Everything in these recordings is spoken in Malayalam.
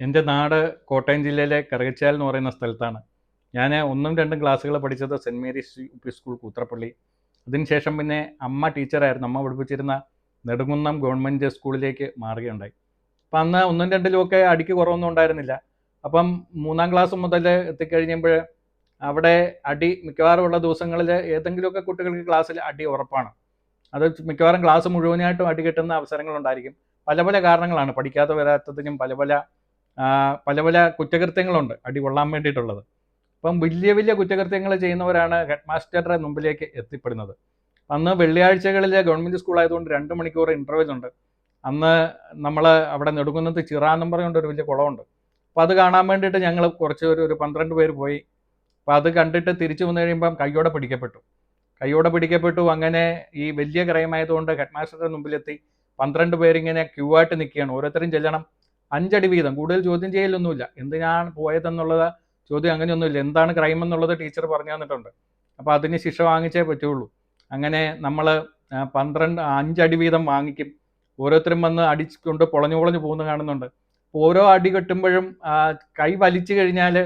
എൻ്റെ നാട് കോട്ടയം ജില്ലയിലെ കറുകച്ചാൽ എന്ന് പറയുന്ന സ്ഥലത്താണ്. ഞാൻ 1ഉം 2ഉം ക്ലാസ്സുകൾ പഠിച്ചത് Saint Mary's U P school Koothrappally. അതിനുശേഷം പിന്നെ അമ്മ ടീച്ചറായിരുന്നു. അമ്മ പഠിപ്പിച്ചിരുന്ന നെടുങ്കുന്നം ഗവൺമെൻറ് സ്കൂളിലേക്ക് മാറുകയുണ്ടായി. അപ്പം അന്ന് 1ഉം 2ഉം ഒക്കെ അടിക്ക് കുറവൊന്നും ഉണ്ടായിരുന്നില്ല. അപ്പം 3ആം ക്ലാസ് മുതൽ എത്തിക്കഴിയുമ്പോൾ അവിടെ അടി മിക്കവാറും ഉള്ള ദിവസങ്ങളിൽ ഏതെങ്കിലുമൊക്കെ കുട്ടികൾക്ക് ക്ലാസ്സിൽ അടി ഉറപ്പാണ്. അത് മിക്കവാറും ക്ലാസ് മുഴുവനായിട്ടും അടി കിട്ടുന്ന അവസരങ്ങളുണ്ടായിരിക്കും. പല പല കാരണങ്ങളാണ്, പഠിക്കാതെ വരാത്തതിനും പല പല കുറ്റകൃത്യങ്ങളുണ്ട് അടി കൊള്ളാൻ വേണ്ടിയിട്ടുള്ളത്. അപ്പം വലിയ വലിയ കുറ്റകൃത്യങ്ങൾ ചെയ്യുന്നവരാണ് ഹെഡ് മാസ്റ്ററുടെ മുമ്പിലേക്ക് എത്തിപ്പെടുന്നത്. അന്ന് വെള്ളിയാഴ്ചകളിൽ ഗവൺമെൻറ് സ്കൂൾ ആയതുകൊണ്ട് 2 മണിക്കൂർ ഇൻ്റർവെൽ ഉണ്ട്. അന്ന് നമ്മൾ അവിടെ നെടുങ്കുന്നത്ത് ചിറ എന്നും പറഞ്ഞുകൊണ്ട് ഒരു വലിയ കുളമുണ്ട്. അപ്പോൾ അത് കാണാൻ വേണ്ടിയിട്ട് ഞങ്ങൾ കുറച്ച് ഒരു 12 പേര് പോയി. അപ്പോൾ അത് കണ്ടിട്ട് തിരിച്ചു വന്നു കഴിയുമ്പം കയ്യോടെ പിടിക്കപ്പെട്ടു. അങ്ങനെ ഈ വലിയ ക്രൈമായതുകൊണ്ട് ഹെഡ് മാസ്റ്ററുടെ മുമ്പിലെത്തി 12 പേരിങ്ങനെ ക്യൂ ആയിട്ട് നിൽക്കുകയാണ്. ഓരോരുത്തരും ചെല്ലണം, 5 അടി വീതം. കൂടുതൽ ചോദ്യം ചെയ്യലൊന്നുമില്ല, എന്തിനാണ് പോയതെന്നുള്ളത് ചോദ്യം അങ്ങനെയൊന്നുമില്ല. എന്താണ് ക്രൈം എന്നുള്ളത് ടീച്ചർ പറഞ്ഞു തന്നിട്ടുണ്ട്. അപ്പോൾ അതിന് ശിക്ഷ വാങ്ങിച്ചേ പറ്റുള്ളൂ. അങ്ങനെ നമ്മൾ 5 അടി വീതം വാങ്ങിക്കും. ഓരോരുത്തരും വന്ന് അടിച്ചുകൊണ്ട് പൊളഞ്ഞു പോകുന്നത് കാണുന്നുണ്ട്. ഓരോ അടി കെട്ടുമ്പോഴും കൈ വലിച്ചു കഴിഞ്ഞാൽ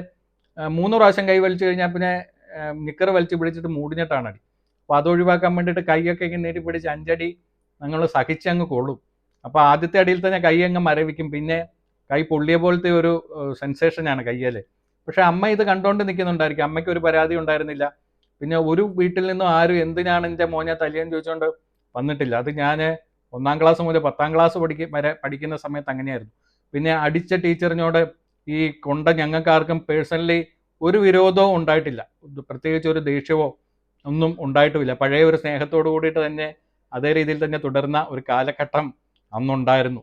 3 പ്രാവശ്യം കൈ വലിച്ചു കഴിഞ്ഞാൽ പിന്നെ നിക്കർ വലിച്ചു പിടിച്ചിട്ട് മൂടിഞ്ഞിട്ടാണ് അടി. അപ്പോൾ അത് ഒഴിവാക്കാൻ വേണ്ടിയിട്ട് കൈയൊക്കെ ഇങ്ങനെ നീട്ടി പിടിച്ച് 5 അടി ഞങ്ങൾ സഹിച്ചങ്ങ് കൊള്ളും. അപ്പോൾ ആദ്യത്തെ അടിയിൽ തന്നെ കൈ അങ്ങ് മരവിക്കും. പിന്നെ കൈ പൊള്ളിയ പോലത്തെ ഒരു സെൻസേഷനാണ് കയ്യിൽ. പക്ഷെ അമ്മ ഇത് കണ്ടുകൊണ്ട് നിൽക്കുന്നുണ്ടായിരിക്കും. അമ്മയ്ക്ക് ഒരു പരാതി ഉണ്ടായിരുന്നില്ല. പിന്നെ ഒരു വീട്ടിൽ നിന്നും ആരും എന്തിനാണ് എൻ്റെ മോനെ തല്ലിയെന്ന് ചോദിച്ചുകൊണ്ട് വന്നിട്ടില്ല. അത് ഞാൻ 1ആം ക്ലാസ് മുതൽ 10ആം ക്ലാസ് വരെ പഠിക്കുന്ന സമയത്ത് അങ്ങനെയായിരുന്നു. പിന്നെ അടിച്ച ടീച്ചറിനോട് ഈ ഞങ്ങൾക്ക് ആർക്കും പേഴ്സണലി ഒരു വിരോധവും ഉണ്ടായിട്ടില്ല. പ്രത്യേകിച്ച് ഒരു ദേഷ്യമോ ഒന്നും ഉണ്ടായിട്ടുമില്ല. പഴയ ഒരു സ്നേഹത്തോടു കൂടിയിട്ട് തന്നെ അതേ രീതിയിൽ തന്നെ തുടർന്ന ഒരു കാലഘട്ടം അന്നുണ്ടായിരുന്നു.